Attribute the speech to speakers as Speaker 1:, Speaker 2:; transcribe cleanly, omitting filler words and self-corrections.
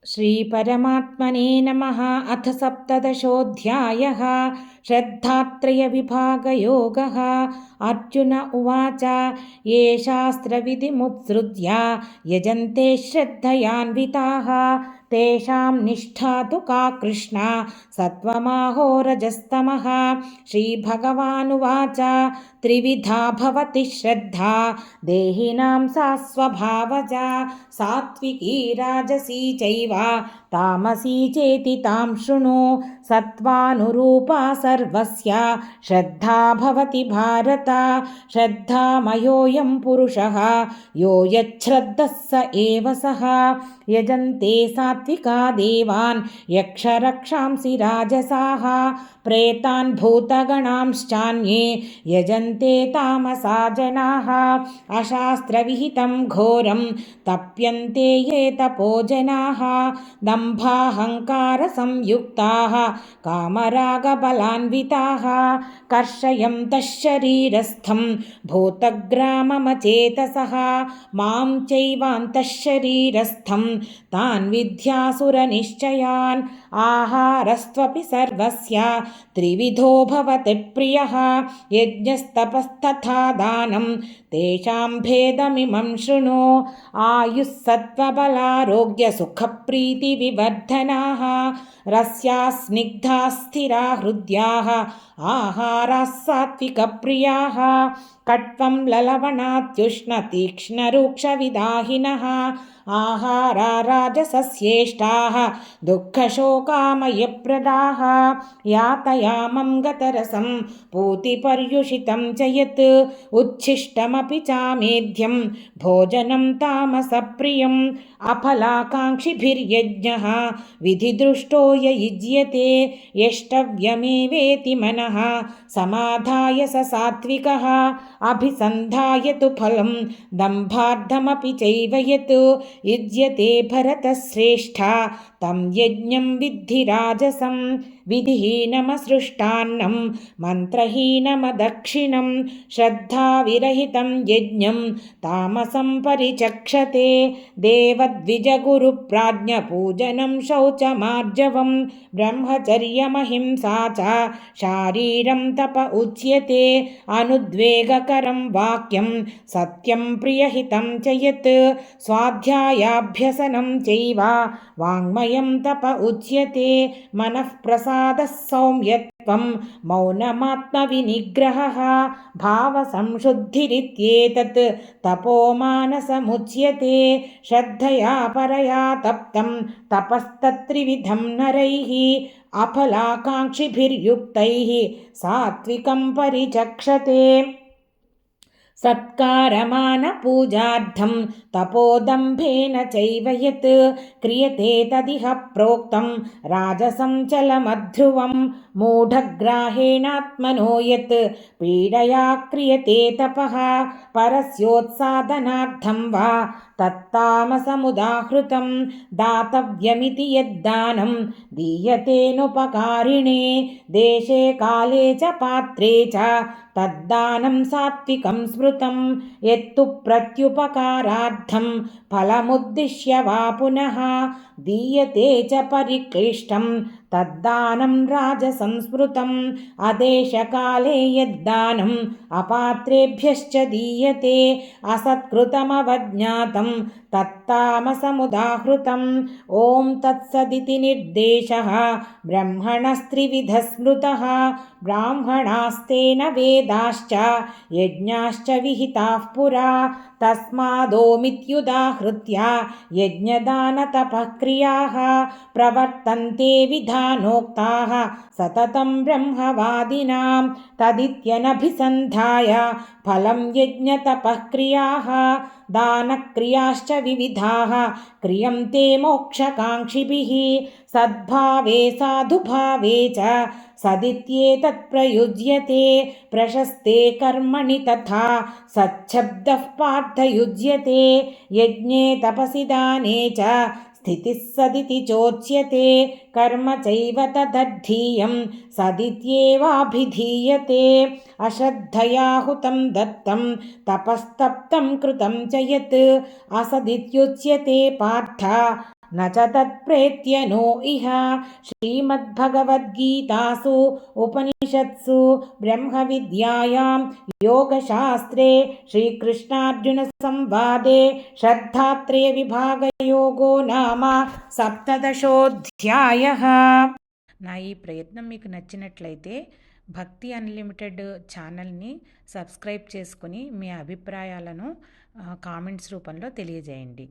Speaker 1: श्रीपरमात्मने नमः। अथ सप्तदशोऽध्यायः। श्रद्धात्रयविभागयोगः। अर्जुन उवाच ये शास्त्रविधिमुत्सृज्य यजन्ते श्रद्धयान्विताः तेषां निष्ठा तु का कृष्णा सत्त्वमाहो रजस्तमः। श्रीभगवानुवाच त्रिविधा भवति श्रद्धा देहिनां सा स्वभावजा सात्विकी राजसी चैव तामसी चेति तां शृणु। सत्त्वानुरूपा सर्वस्य श्रद्धा भवति भारत। श्रद्धामयोऽयं पुरुषः यो यच्छ्रद्धः स एव सः। यजन्ते सात्विका देवान् यक्षरक्षांसि राजसाः प्रेतान् भूतगणांश्चान्ये यजन्ते तामसा जनाः। अशास्त्रविहितं घोरं तप्यन्ते ये तपो जनाः दम्भाहङ्कारसंयुक्ताः कामरागबलान्विताः कर्षयन्तः शरीरस्थं भूतग्राममचेतसः मां चैवान्तः शरीरस्थं तान् विद्यासुरनिश्चयान्। आहारस्त्वपि सर्वस्य त्रिविधो भवति प्रियः यज्ञस्तपस्तथा दानं तेषां भेदमिमं शृणु। आयुः सत्त्वबलारोग्यसुखप्रीतिविवर्धनाः रस्याः स्निग्धाः स्थिरा हृद्याः आहाराः सात्विकप्रियाः कट्वं ललवणात्युष्णतीक्ष्णरूक्षविदाहिनः आहारा राजसस्येष्टाः दुःखशोकामयप्रदाः। यातयामं गतरसं पूतिपर्युषितं च यत् उच्छिष्टमपि चामेध्यं भोजनं तामसप्रियम्। अफलाकाङ्क्षिभिर्यज्ञः विधिदृष्टो य युज्यते यष्टव्यमेवेति मनः समाधाय स सात्विकः। अभिसन्धाय तु फलं दम्भार्थमपि चैव यत् युज्यते भरतश्रेष्ठा तं यज्ञं विद्धि राजसं। विधिहीनमसृष्टान्नं मन्त्रहीनमदक्षिणं श्रद्धाविरहितं यज्ञं तामसं परिचक्षते। देवद्विजगुरुप्राज्ञपूजनं शौचमार्जवं ब्रह्मचर्यमहिंसा च शारीरं तप उच्यते। अनुद्वेगकरं वाक्यं सत्यं प्रियहितं च यत् स्वाध्यायाभ्यसनं चैव वाङ्मयं तप उच्यते। मनःप्रसादः सौम्यत्वं मौनमात्मविनिग्रहः भावसंशुद्धिरित्येतत् तपोमानसमुच्यते। श्रद्धया परया तप्तं तपस्तत्त्रिविधं नरैः अफलाकाङ्क्षिभिर्युक्तैः सात्विकं परिचक्षते। सत्कारमानपूजार्थं तपोदम्भेन चैव यत् क्रियते तदिह प्रोक्तं राजसं चलमध्रुवं। मूढग्राहेणात्मनो यत् पीडया क्रियते तपः परस्योत्सादनार्थं वा तत्तामसमुदाहृतं। दातव्यमिति यद्दानं दीयतेनुपकारिणे देशे काले च पात्रे च तद्दानं सात्विकं स्मृतं। यत्तु प्रत्युपकारार्थं फलमुद्दिश्य वा पुनः दीयते च परिक्लिष्टं तद्दानं राजसंस्मृतम्। अदेशकाले यद्दानम् अपात्रेभ्यश्च दीयते असत्कृतमवज्ञातं तत्तामसमुदाहृतम्। ॐ तत्सदिति निर्देशः ब्रह्मणस्त्रिविधः स्मृतः ब्राह्मणास्तेन वेदाश्च यज्ञाश्च विहिताः पुरा। तस्मादोमित्युदाहृत्य यज्ञदानतपःक्रियाः प्रवर्तन्ते विधानोक्ताः सततं ब्रह्मवादिनां। तदित्यनभिसन्धाय फलं यज्ञतपःक्रियाः दानक्रियाश्च विविधाः क्रियन्ते मोक्षकाङ्क्षिभिः। सद्भावे साधुभावे च सदित्येतत् प्रयुज्यते। प्रशस्ते कर्मणि तथा सच्छब्दः पार्थयुज्यते। यज्ञे तपसि दाने च स्थितिः सदिति चोच्यते। कर्म चैव तदर्थीयं सदित्येवाभिधीयते। अश्रद्धया हुतं दत्तं तपस्तप्तं कृतं च यत् असदित्युच्यते पार्थ न च तत्प्रेत्य नो इह श्रीमद्भगवद्गीतासु उपनिषत्सु ब्रह्मविद्यायां योगशास्त्रे श्रीकृष्णार्जुनसंवादे श्रद्धात्रयविभागयोगो नाम 17వ అధ్యాయः. నా ఈ ప్రయత్నం మీకు నచ్చినట్లయితే భక్తి అన్లిమిటెడ్ ఛానల్ని సబ్స్క్రైబ్ చేసుకుని మీ అభిప్రాయాలను కామెంట్స్ రూపంలో తెలియజేయండి.